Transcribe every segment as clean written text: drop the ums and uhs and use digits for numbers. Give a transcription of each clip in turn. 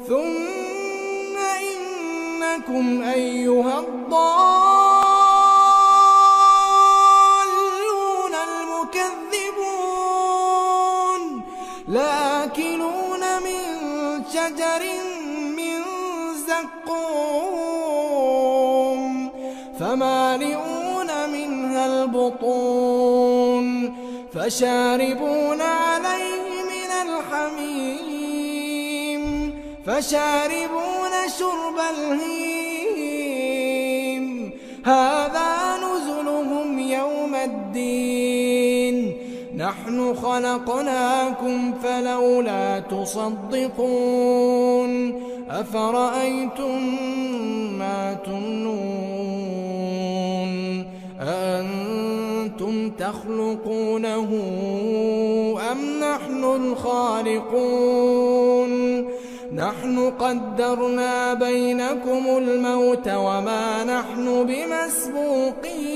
ثم إنكم أيها الضالون المكذبون لآكلون من شجر من زقوم فمالئون منها البطون فشاربون عليه من الحميم فشاربون شرب الهيم هذا نزلهم يوم الدين نحن خلقناكم فلولا تصدقون أفرأيتم ما تمنون أأنتم تخلقونه أم نحن الخالقون نحن قدرنا بينكم الموت وما نحن بمسبوقين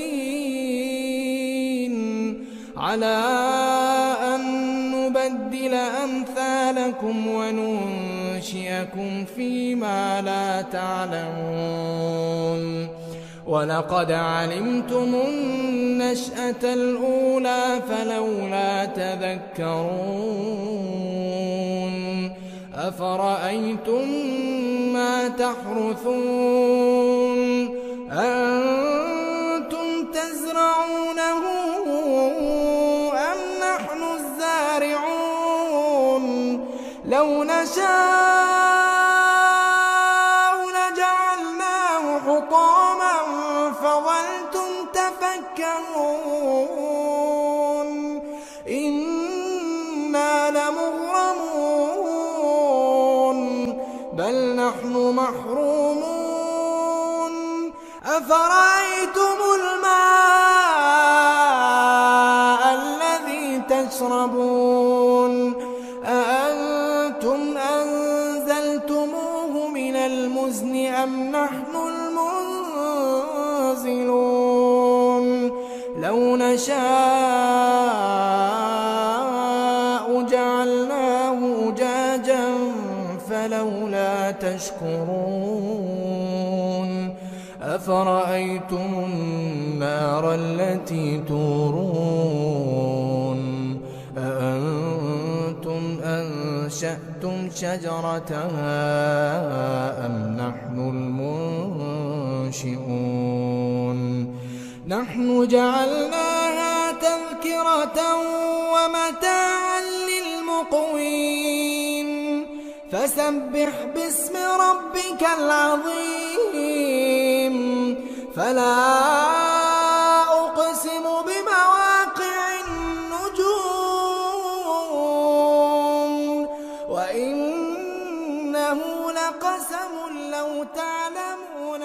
على أن نبدل أمثالكم وننشئكم فيما لا تعلمون ولقد علمتم النشأة الأولى فلولا تذكرون أفرأيتم ما تحرثون أنتم تزرعونه أم نحن الزارعون لو نشاء لجعلناه حطاما فظلتم تفكرون إنا لمغرمون بل نحن محرومون أفرأيتم الماء الذي تشربون أأنتم أنزلتموه من المزن أم نحن المنزلون لو نشاء جعلناه أجاجا فلولا تشكرون أفرأيتم النار التي تورون أأنتم أنشأتم شجرتها أم نحن المنشئون نحن جعلناها تذكرة ومتاعا للمقوين فسبح باسم ربك العظيم فلا أقسم بمواقع النجوم وإنه لقسم لو تعلمون